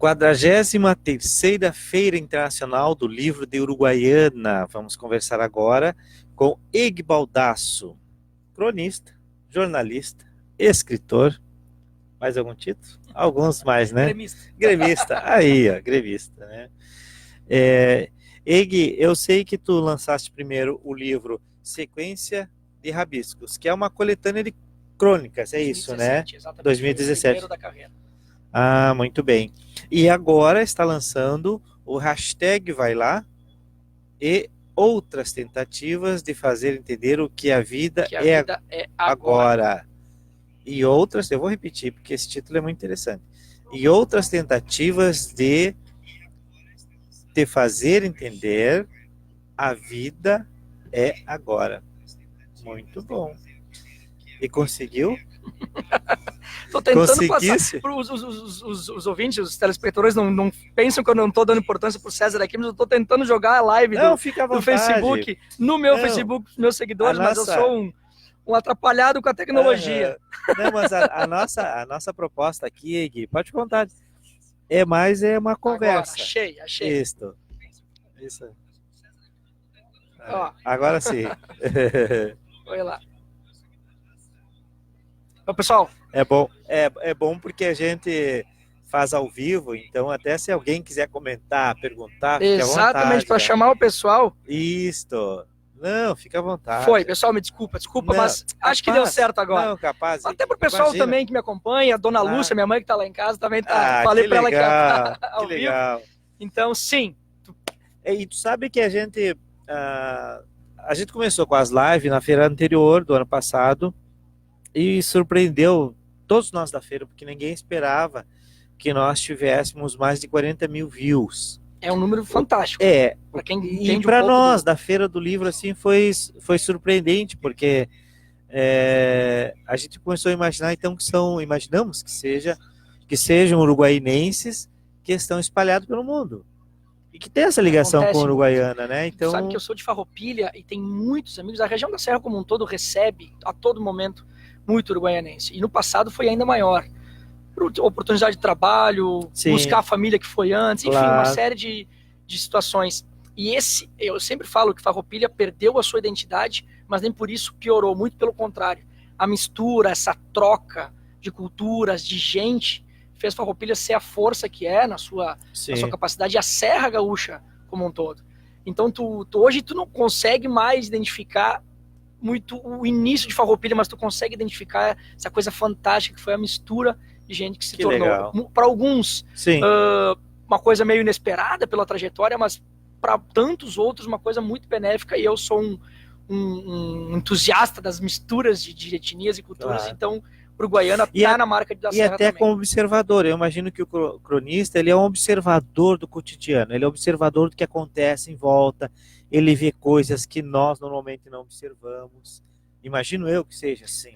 43ª Feira Internacional do Livro de Uruguaiana. Vamos conversar agora com Ig Baldasso, cronista, jornalista, escritor. Mais algum título? Alguns mais, né? Gremista. Aí, ó, gremista, né? Ig, eu sei que tu lançaste primeiro o livro Sequência de Rabiscos, que é uma coletânea de crônicas, é 2017, isso, né? Exatamente. 2017. Foi o primeiro da carreira. Ah, muito bem. E agora está lançando o hashtag Vai Lá e outras tentativas de fazer entender o que a vida é agora. E outras, eu vou repetir porque esse título é muito interessante. E outras tentativas de te fazer entender a vida é agora. Muito bom. E conseguiu? Estou tentando passar para os ouvintes, os telespectadores não pensam que eu não estou dando importância para o César aqui, mas eu estou tentando jogar a live do Facebook, no meu Facebook, os meus seguidores, mas eu sou um atrapalhado com a tecnologia. Não, mas a nossa proposta aqui, Gui, pode contar, é uma conversa. Agora, achei. Isso. Agora sim. Vai lá. Ô, pessoal, é bom porque a gente faz ao vivo, então até se alguém quiser comentar, perguntar, fique à vontade. Exatamente, para chamar o pessoal. Isto. Não, fica à vontade. Foi, pessoal, me desculpa, não, mas acho que deu certo agora. Não, capaz. Até pro pessoal também que me acompanha, a dona Lúcia, minha mãe que tá lá em casa, também tá. Falei para ela que ia ao vivo. Legal. Então, sim. E tu sabe que a gente começou com as lives na feira anterior, do ano passado, e surpreendeu todos nós da feira, porque ninguém esperava que nós tivéssemos mais de 40 mil views. É um número fantástico. Pra quem e para nós, da Feira do Livro, assim, foi surpreendente, porque a gente começou a imaginar, então, imaginamos que sejam uruguaienses que estão espalhados pelo mundo. E que tem essa ligação com a Uruguaiana, né? Então... Sabe que eu sou de Farroupilha e tem muitos amigos. A região da Serra como um todo recebe, a todo momento, muito uruguaianense. E no passado foi ainda maior. Oportunidade de trabalho, sim, buscar a família que foi antes, enfim, claro, uma série de situações. E eu sempre falo que Farroupilha perdeu a sua identidade, mas nem por isso piorou, muito pelo contrário. A mistura, essa troca de culturas, de gente, fez Farroupilha ser a força que é na sua capacidade, e a Serra Gaúcha como um todo. Então hoje tu não consegue mais identificar muito o início de Farroupilha, mas tu consegue identificar essa coisa fantástica que foi a mistura de gente que se tornou, para alguns, uma coisa meio inesperada pela trajetória, mas para tantos outros uma coisa muito benéfica, e eu sou um entusiasta das misturas de etnias e culturas, claro. Então Uruguaiana está na marca da Serra até também. Como observador, eu imagino que o cronista, ele é um observador do cotidiano, ele é um observador do que acontece em volta, ele vê coisas que nós normalmente não observamos. Imagino eu que seja assim.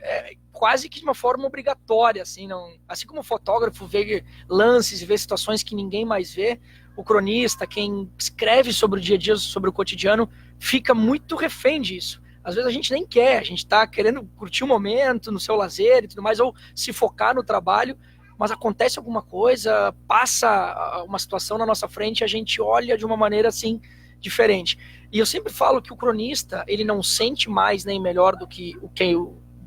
Quase que de uma forma obrigatória, assim, assim como o fotógrafo vê lances e vê situações que ninguém mais vê, o cronista, quem escreve sobre o dia a dia, sobre o cotidiano, fica muito refém disso. Às vezes a gente nem quer, a gente está querendo curtir o momento, no seu lazer e tudo mais, ou se focar no trabalho, mas acontece alguma coisa, passa uma situação na nossa frente, a gente olha de uma maneira assim, diferente. E eu sempre falo que o cronista, ele não sente mais nem melhor do que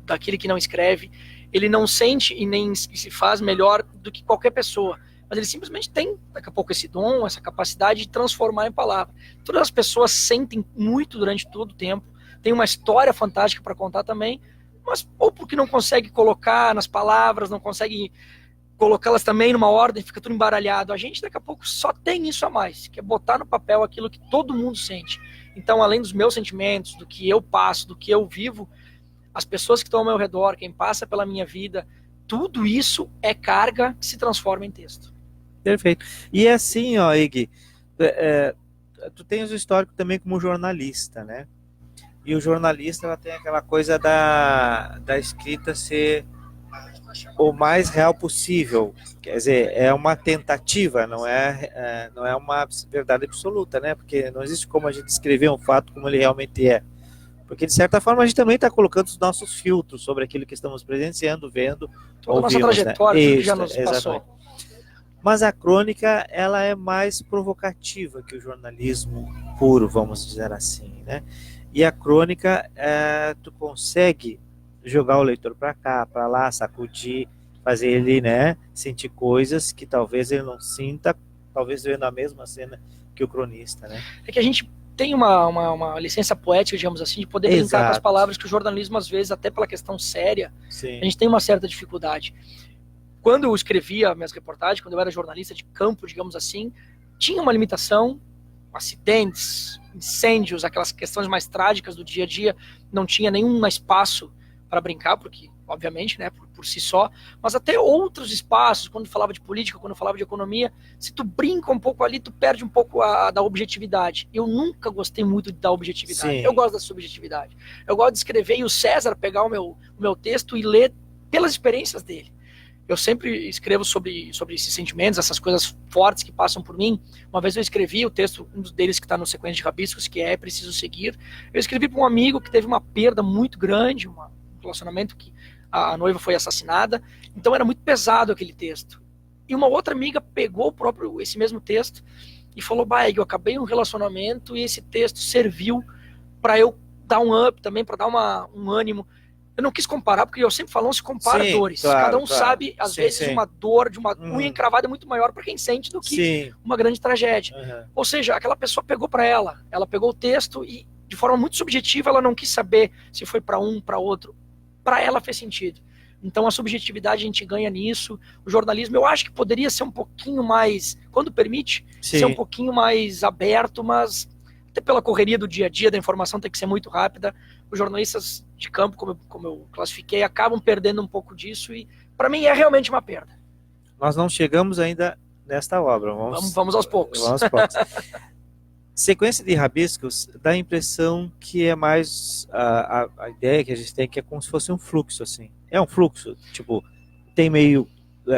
daquele que não escreve, ele não sente e nem se faz melhor do que qualquer pessoa, mas ele simplesmente tem, daqui a pouco, esse dom, essa capacidade de transformar em palavra. Todas as pessoas sentem muito durante todo o tempo, tem uma história fantástica para contar também, mas ou porque não consegue colocar nas palavras, não consegue colocá-las também numa ordem, fica tudo embaralhado. A gente daqui a pouco só tem isso a mais, que é botar no papel aquilo que todo mundo sente. Então, além dos meus sentimentos, do que eu passo, do que eu vivo, as pessoas que estão ao meu redor, quem passa pela minha vida, tudo isso é carga que se transforma em texto. Perfeito. E assim, ó, Ig, tu tens o histórico também como jornalista, né? E o jornalista, ela tem aquela coisa da escrita ser o mais real possível, quer dizer, é uma tentativa, não é uma verdade absoluta, né? Porque não existe como a gente descrever um fato como ele realmente é, porque de certa forma a gente também está colocando os nossos filtros sobre aquilo que estamos presenciando, vendo, toda a nossa trajetória, né? Tudo que já nos passou. Mas a crônica, ela é mais provocativa que o jornalismo puro, vamos dizer assim, né? E a crônica, tu consegue jogar o leitor para cá, para lá, sacudir, fazer ele, né, sentir coisas que talvez ele não sinta, talvez vendo a mesma cena que o cronista, né? É que a gente tem uma licença poética, digamos assim, de poder brincar com as palavras, que o jornalismo, às vezes, até pela questão séria, Sim. A gente tem uma certa dificuldade. Quando eu escrevia minhas reportagens, quando eu era jornalista de campo, digamos assim, tinha uma limitação, acidentes, incêndios, aquelas questões mais trágicas do dia a dia, não tinha nenhum espaço para brincar, porque, obviamente, né, por si só, mas até outros espaços, quando falava de política, quando falava de economia, se tu brinca um pouco ali, tu perde um pouco da objetividade. Eu nunca gostei muito da objetividade. Sim. Eu gosto da subjetividade. Eu gosto de escrever e o César pegar o meu texto e ler pelas experiências dele. Eu sempre escrevo sobre esses sentimentos, essas coisas fortes que passam por mim. Uma vez eu escrevi o texto, um deles que está no Sequência de Rabiscos, que é Preciso Seguir. Eu escrevi para um amigo que teve uma perda muito grande, um relacionamento que a noiva foi assassinada. Então era muito pesado aquele texto. E uma outra amiga pegou esse mesmo texto e falou: Baeg, eu acabei um relacionamento e esse texto serviu para eu dar um up também, para dar um ânimo. Eu não quis comparar, porque eu sempre falo, não se compara dores. Claro, cada um sabe, às vezes, uma dor de uma unha encravada é muito maior para quem sente do que uma grande tragédia. Ou seja, aquela pessoa pegou para ela pegou o texto e, de forma muito subjetiva, ela não quis saber se foi para um, para outro. Para ela fez sentido. Então, a subjetividade a gente ganha nisso. O jornalismo, eu acho que poderia ser um pouquinho mais, quando permite, ser um pouquinho mais aberto, mas até pela correria do dia a dia, da informação tem que ser muito rápida. Os jornalistas de campo, como eu classifiquei, acabam perdendo um pouco disso e, para mim, é realmente uma perda. Nós não chegamos ainda nesta obra. Vamos aos poucos. Vamos aos poucos. Sequência de Rabiscos dá a impressão que é mais a ideia que a gente tem, que é como se fosse um fluxo, assim. É um fluxo, tipo, tem meio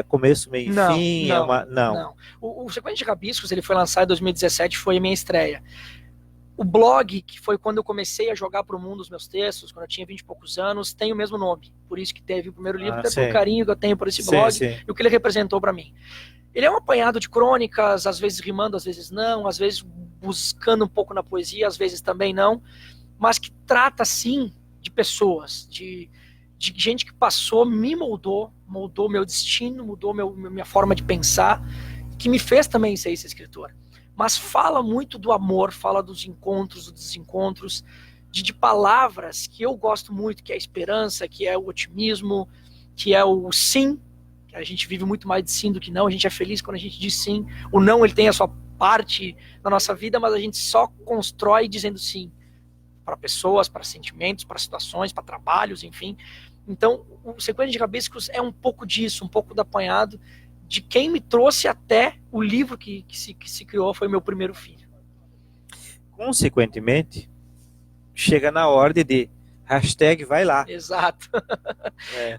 começo, meio e fim? Não. O Sequência de Rabiscos, ele foi lançado em 2017, foi a minha estreia. O blog, que foi quando eu comecei a jogar para o mundo os meus textos, quando eu tinha 20 e poucos anos, tem o mesmo nome. Por isso que teve o primeiro livro, até pelo carinho que eu tenho por esse blog e o que ele representou para mim. Ele é um apanhado de crônicas, às vezes rimando, às vezes não, às vezes buscando um pouco na poesia, às vezes também não, mas que trata, sim, de pessoas, de gente que passou, me moldou meu destino, mudou minha forma de pensar, que me fez também ser esse escritor. Mas fala muito do amor, fala dos encontros, dos desencontros, de palavras que eu gosto muito, que é a esperança, que é o otimismo, que é o sim. A gente vive muito mais de sim do que não, a gente é feliz quando a gente diz sim. O não, ele tem a sua parte na nossa vida, mas a gente só constrói dizendo sim. Para pessoas, para sentimentos, para situações, para trabalhos, enfim. Então, o Sequência de Rabiscos é um pouco disso, um pouco do apanhado de quem me trouxe até o livro que se criou, foi meu primeiro filho. Consequentemente, chega na ordem de hashtag vai lá. Exato.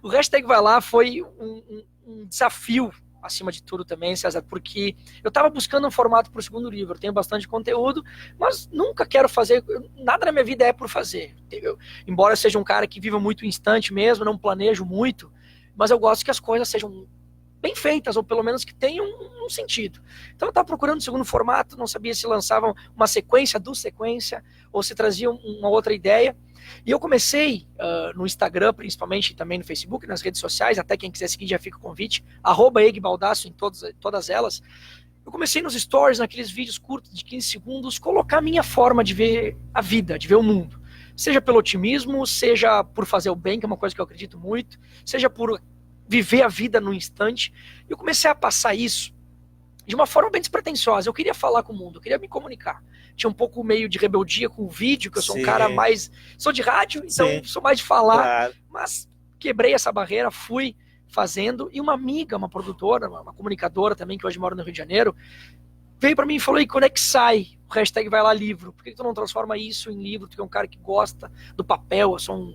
O hashtag vai lá foi um desafio, acima de tudo também, César, porque eu estava buscando um formato para o segundo livro. Eu tenho bastante conteúdo, mas nunca quero fazer, nada na minha vida é por fazer. Embora eu seja um cara que viva muito o instante mesmo, não planejo muito, mas eu gosto que as coisas sejam bem feitas, ou pelo menos que tenham um sentido. Então eu estava procurando um segundo formato, não sabia se lançavam uma sequência do sequência, ou se traziam uma outra ideia. E eu comecei no Instagram, principalmente, e também no Facebook, nas redes sociais, até quem quiser seguir já fica o convite, @egbaldasso em todas elas. Eu comecei nos stories, naqueles vídeos curtos de 15 segundos, colocar a minha forma de ver a vida, de ver o mundo. Seja pelo otimismo, seja por fazer o bem, que é uma coisa que eu acredito muito, seja por viver a vida no instante. Eu comecei a passar isso de uma forma bem despretensiosa. Eu queria falar com o mundo, eu queria me comunicar. Tinha um pouco meio de rebeldia com o vídeo, que eu sou um cara mais... Sou de rádio, então sou mais de falar. Mas quebrei essa barreira, fui fazendo. E uma amiga, uma produtora, uma comunicadora também, que hoje mora no Rio de Janeiro, veio para mim e falou: e quando é que sai o hashtag vai lá livro? Por que tu não transforma isso em livro? Tu que é um cara que gosta do papel, eu sou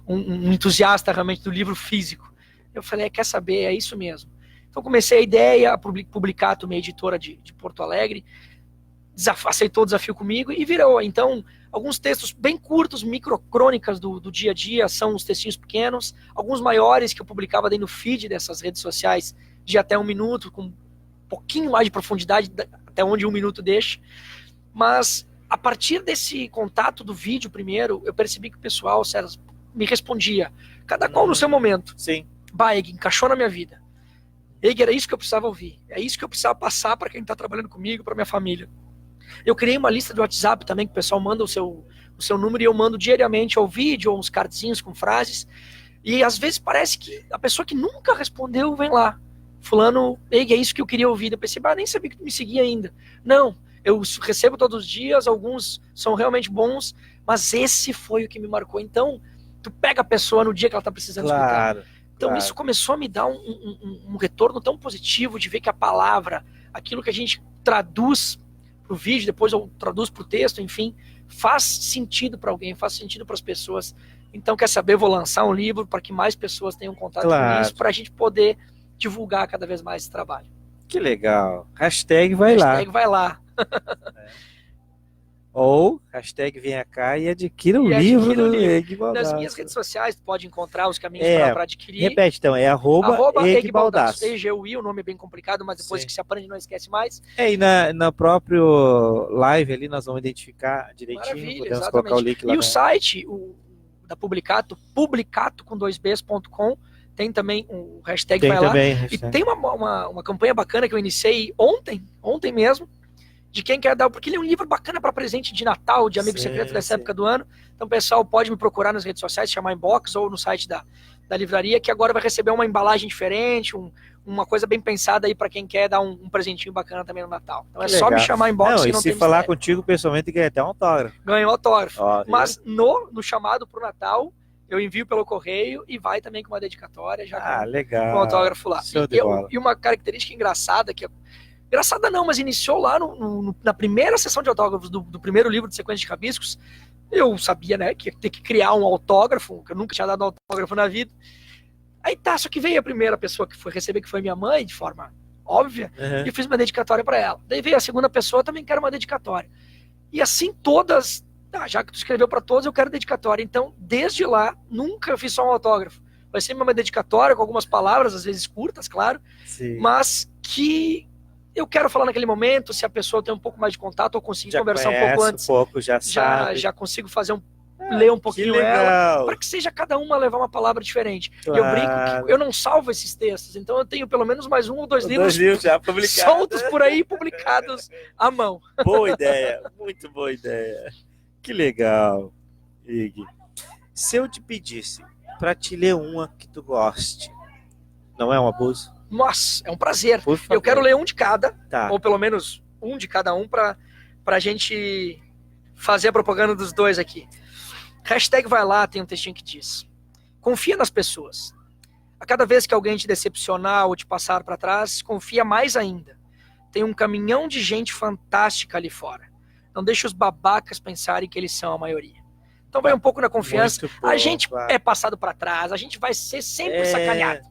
um entusiasta realmente do livro físico. Eu falei: quer saber, é isso mesmo. Então comecei a ideia, a publicar, uma editora de Porto Alegre, aceitou o desafio comigo e virou. Então, alguns textos bem curtos, microcrônicas do dia a dia, são os textinhos pequenos, alguns maiores que eu publicava dentro do feed dessas redes sociais, de até 1 minuto, com pouquinho mais de profundidade, até onde 1 minuto deixa. Mas a partir desse contato do vídeo primeiro, eu percebi que o pessoal, César, me respondia, cada qual no seu momento. Sim. Bah, Eg, encaixou na minha vida. Eg, era isso que eu precisava ouvir. É isso que eu precisava passar para quem está trabalhando comigo, para minha família. Eu criei uma lista de WhatsApp também, que o pessoal manda o seu número e eu mando diariamente ou vídeo ou uns cardzinhos com frases. E às vezes parece que a pessoa que nunca respondeu vem lá. Fulano, Eg, é isso que eu queria ouvir. Eu pensei, nem sabia que tu me seguia ainda. Não, eu recebo todos os dias, alguns são realmente bons, mas esse foi o que me marcou. Então, tu pega a pessoa no dia que ela está precisando escutar. Então isso começou a me dar um retorno tão positivo de ver que a palavra, aquilo que a gente traduz para o vídeo, depois eu traduz para o texto, enfim, faz sentido para alguém, faz sentido para as pessoas. Então, quer saber, vou lançar um livro para que mais pessoas tenham contato com isso, para a gente poder divulgar cada vez mais esse trabalho. Que legal. Hashtag vai lá. Hashtag vai lá. Ou hashtag venha cá e adquira o livro do Eg Baldasso. Nas minhas redes sociais, tu pode encontrar os caminhos para adquirir. Repete então, é @Eg Baldasso. EGUI, o nome é bem complicado, mas depois que se aprende não esquece mais. E na próprio live ali nós vamos identificar direitinho. Maravilha, podemos exatamente. Colocar o link lá. E o site da Publicato, publicato com 2bs.com, tem também o hashtag vai lá. E tem uma campanha bacana que eu iniciei ontem mesmo, de quem quer dar, porque ele é um livro bacana para presente de Natal, de amigo secreto dessa época do ano. Então o pessoal pode me procurar nas redes sociais, chamar inbox ou no site da livraria, que agora vai receber uma embalagem diferente, uma coisa bem pensada aí para quem quer dar um presentinho bacana também no Natal. Então só me chamar inbox. E se falar contigo pessoalmente, ganha até um autógrafo. Ganha um autógrafo. Mas no chamado pro Natal, eu envio pelo correio e vai também com uma dedicatória, já legal. Com o autógrafo lá. E uma característica engraçada que engraçada não, mas iniciou lá na primeira sessão de autógrafos do primeiro livro de sequência de rabiscos. Eu sabia, né, que ia ter que criar um autógrafo, que eu nunca tinha dado autógrafo na vida. Aí só que veio a primeira pessoa que foi receber, que foi minha mãe, de forma óbvia, e eu fiz uma dedicatória para ela. Daí veio a segunda pessoa, também quero uma dedicatória. E assim todas, já que tu escreveu para todos, eu quero dedicatória. Então, desde lá, nunca fiz só um autógrafo. Vai ser uma dedicatória com algumas palavras, às vezes curtas, claro, mas que eu quero falar naquele momento, se a pessoa tem um pouco mais de contato, ou conseguir conversar um pouco antes. Já consigo fazer ler um pouquinho ela, para que seja cada uma levar uma palavra diferente. Claro. E eu brinco que eu não salvo esses textos, então eu tenho pelo menos mais 1 ou 2 livros já publicados, soltos por aí, publicados à mão. Boa ideia, muito boa ideia. Que legal, Ig. Se eu te pedisse para te ler uma que tu goste, não é um abuso? Nossa, é um prazer. Eu quero ler um de cada, ou pelo menos um de cada um, para a gente fazer a propaganda dos dois aqui. Hashtag vai lá, tem um textinho que diz: confia nas pessoas. A cada vez que alguém te decepcionar ou te passar para trás, confia mais ainda. Tem um caminhão de gente fantástica ali fora. Não deixe os babacas pensarem que eles são a maioria. Então vai um pouco na confiança. A gente é passado para trás, a gente vai ser sempre sacaneado.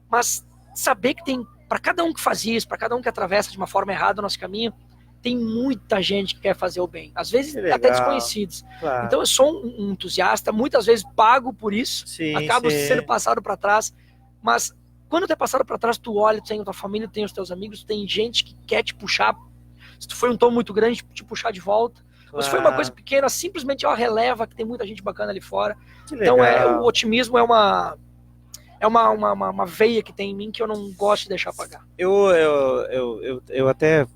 Mas saber que tem, para cada um que faz isso, para cada um que atravessa de uma forma errada o nosso caminho, tem muita gente que quer fazer o bem, às vezes até desconhecidos. Claro. Então eu sou um entusiasta, muitas vezes pago por isso, acabo sendo passado para trás, mas quando tu é passado para trás, tu olha, tu tem a tua família, tem os teus amigos, tem gente que quer te puxar, se tu foi um tom muito grande, te puxar de volta. Claro. Mas se foi uma coisa pequena, simplesmente releva que tem muita gente bacana ali fora. Então o otimismo é uma veia que tem em mim que eu não gosto de deixar apagar. Eu até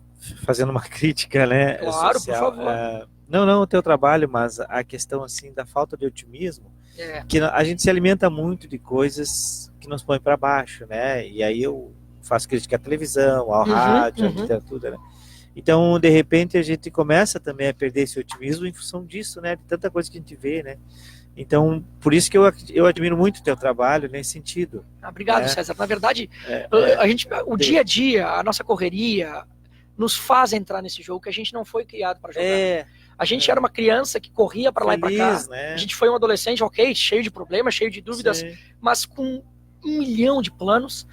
fazendo uma crítica, né? Claro, social, por favor. Não o teu trabalho, mas a questão assim da falta de otimismo, que a gente se alimenta muito de coisas que nos põem para baixo, né? E aí eu faço crítica à televisão, ao rádio, à literatura, né? Então, de repente, a gente começa também a perder esse otimismo em função disso, né? De tanta coisa que a gente vê, né? Então, por isso que eu admiro muito o teu trabalho nesse sentido. Obrigado, César. Na verdade, o dia a dia, a nossa correria, nos faz entrar nesse jogo que a gente não foi criado para jogar. A gente era uma criança que corria para lá e para cá. Né? A gente foi um adolescente, cheio de problemas, cheio de dúvidas, mas com 1 milhão de planos.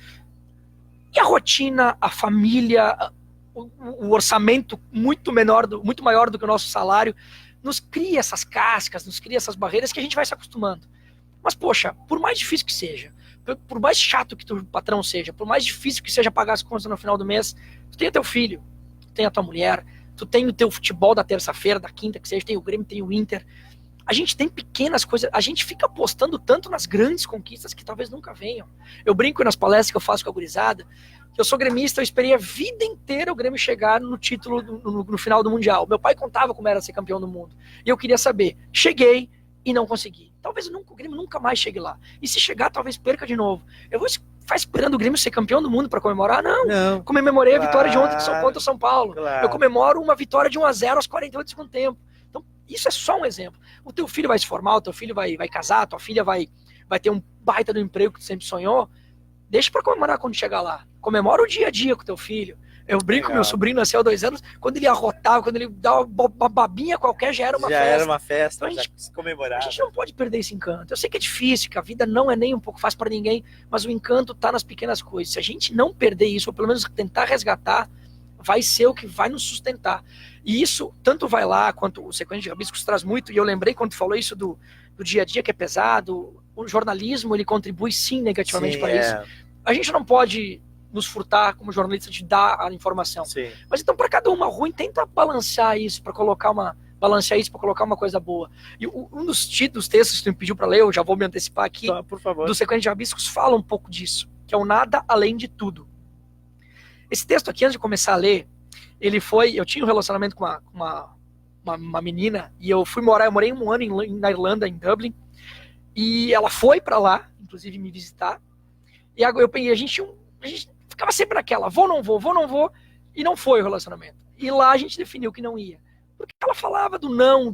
E a rotina, a família, o orçamento muito maior do que o nosso salário, nos cria essas cascas, nos cria essas barreiras que a gente vai se acostumando. Mas, poxa, por mais difícil que seja, por mais chato que o patrão seja, por mais difícil que seja pagar as contas no final do mês, tu tem o teu filho, tu tem a tua mulher, tu tem o teu futebol da terça-feira, da quinta, que seja, tem o Grêmio, tem o Inter. A gente tem pequenas coisas, a gente fica apostando tanto nas grandes conquistas que talvez nunca venham. Eu brinco nas palestras que eu faço com a gurizada, que eu sou gremista, eu esperei a vida inteira o Grêmio chegar no título no final do Mundial. Meu pai contava como era ser campeão do mundo. E eu queria saber. Cheguei e não consegui. Talvez o Grêmio nunca mais chegue lá. E se chegar, talvez perca de novo. Eu vou ficar esperando o Grêmio ser campeão do mundo para comemorar? Não. Comemorei a vitória de ontem contra o São Paulo. Eu comemoro uma vitória de 1-0 aos 48 do segundo tempo. Então, isso é só um exemplo. O teu filho vai se formar, o teu filho vai casar, tua filha vai ter um baita do emprego que tu sempre sonhou. Deixa pra comemorar quando chegar lá. Comemora o dia a dia com teu filho. Eu brinco, meu sobrinho nasceu há 2 anos, quando ele arrotava, quando ele dava uma babinha qualquer, já era uma festa. Já era uma festa, então, já se comemorava. A gente não pode perder esse encanto. Eu sei que é difícil, que a vida não é nem um pouco fácil para ninguém, mas o encanto tá nas pequenas coisas. Se a gente não perder isso, ou pelo menos tentar resgatar, vai ser o que vai nos sustentar. E isso, tanto vai lá, quanto o Sequência de Rabiscos traz muito, e eu lembrei quando tu falou isso do dia a dia, que é pesado, o jornalismo, ele contribui sim negativamente para isso. A gente não pode nos furtar como jornalista de dar a informação. Sim. Mas então, para cada uma ruim, tenta balancear isso, para colocar uma coisa boa. E um dos textos que tu me pediu para ler, eu já vou me antecipar aqui, por favor, do Sequência de Rabiscos, fala um pouco disso, que é o nada além de tudo. Esse texto aqui, antes de começar a ler, eu tinha um relacionamento com uma menina, e eu morei 1 ano na Irlanda, em Dublin, e ela foi para lá, inclusive me visitar, e a gente ficava sempre naquela, vou, não vou, e não foi o relacionamento. E lá a gente definiu que não ia. Porque ela falava do não,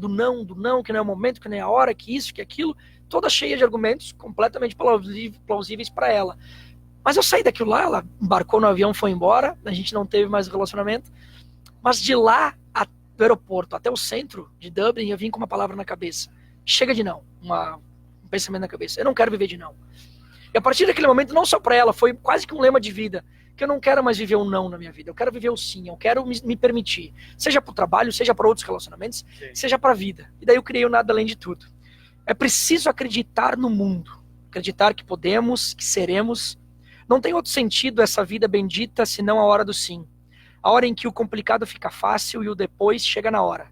que não é o momento, que não é a hora, que isso, que aquilo, toda cheia de argumentos completamente plausíveis para ela. Mas eu saí daquilo lá, ela embarcou no avião, foi embora, a gente não teve mais relacionamento, mas de lá do aeroporto até o centro de Dublin, eu vim com uma palavra na cabeça. Chega de não, um pensamento na cabeça. Eu não quero viver de não. E a partir daquele momento, não só para ela, foi quase que um lema de vida, que eu não quero mais viver um não na minha vida, eu quero viver o sim, eu quero me permitir, seja para o trabalho, seja para outros relacionamentos, seja para a vida. E daí eu criei o nada além de tudo. É preciso acreditar no mundo, acreditar que podemos, que seremos. Não tem outro sentido essa vida bendita senão a hora do sim. A hora em que o complicado fica fácil e o depois chega na hora.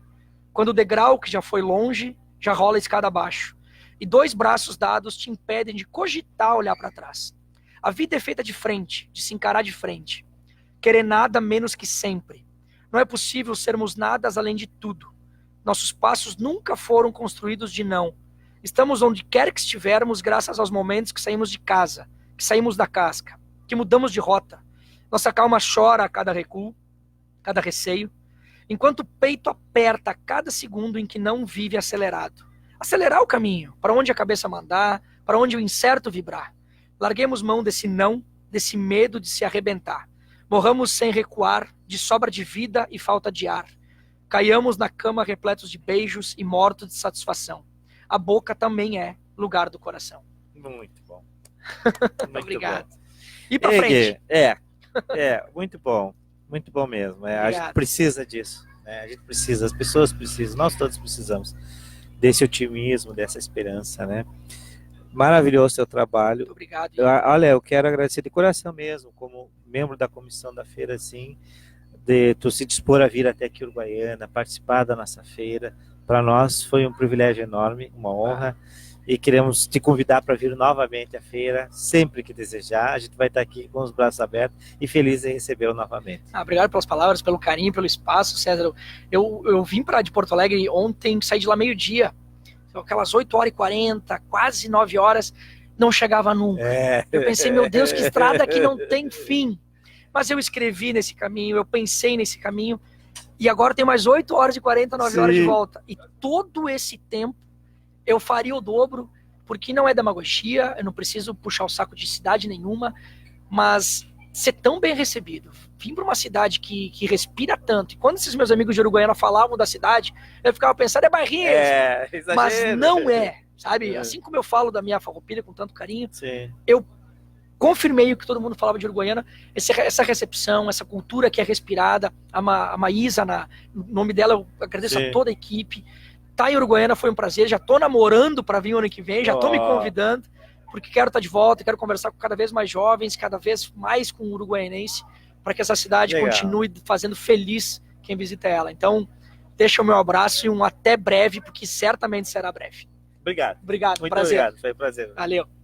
Quando o degrau que já foi longe, já rola a escada abaixo. E 2 braços dados te impedem de cogitar olhar para trás. A vida é feita de frente, de se encarar de frente. Querer nada menos que sempre. Não é possível sermos nada além de tudo. Nossos passos nunca foram construídos de não. Estamos onde quer que estivermos graças aos momentos que saímos de casa, que saímos da casca, que mudamos de rota. Nossa calma chora a cada recuo, cada receio, enquanto o peito aperta a cada segundo em que não vive acelerado. Acelerar o caminho, para onde a cabeça mandar, para onde o incerto vibrar. Larguemos mão desse não, desse medo de se arrebentar. Morramos sem recuar, de sobra de vida e falta de ar. Caiamos na cama repletos de beijos e mortos de satisfação. A boca também é lugar do coração. Muito bom. Muito obrigado. Bom. E para frente. Muito bom mesmo. A gente precisa disso. A gente precisa, as pessoas precisam, nós todos precisamos desse otimismo, dessa esperança, né? Maravilhoso o seu trabalho. Muito obrigado. Olha, eu quero agradecer de coração mesmo, como membro da comissão da feira, assim, de tu se dispor a vir até aqui Uruguaiana, participar da nossa feira. Para nós foi um privilégio enorme, uma honra, e queremos te convidar para vir novamente à feira, sempre que desejar. A gente vai estar aqui com os braços abertos e feliz em recebê-lo novamente. Obrigado pelas palavras, pelo carinho, pelo espaço, César. Eu vim de Porto Alegre ontem, saí de lá meio-dia, aquelas 8h40, quase 9 horas, não chegava nunca. Eu pensei, meu Deus, que estrada que não tem fim. Mas eu escrevi nesse caminho, eu pensei nesse caminho, e agora tem mais 8h40, 9 horas de volta. E todo esse tempo eu faria o dobro, porque não é demagogia, eu não preciso puxar o saco de cidade nenhuma, mas ser tão bem recebido. Vim para uma cidade que respira tanto. E quando esses meus amigos de Uruguaiana falavam da cidade, eu ficava pensando, é Barrinhos. Mas não é, sabe? Assim como eu falo da minha Farroupilha com tanto carinho, eu confirmei o que todo mundo falava de Uruguaiana, essa recepção, essa cultura que é respirada. A Maísa, o nome dela, eu agradeço a toda a equipe. Tá em Uruguaiana, foi um prazer, já tô namorando para vir o ano que vem, já tô me convidando. porque quero estar de volta, quero conversar com cada vez mais jovens, cada vez mais com o uruguaianense, para que essa cidade continue fazendo feliz quem visita ela. Então, deixa o meu abraço e um até breve, porque certamente será breve. Obrigado. Obrigado, muito prazer. Obrigado, foi um prazer. Valeu.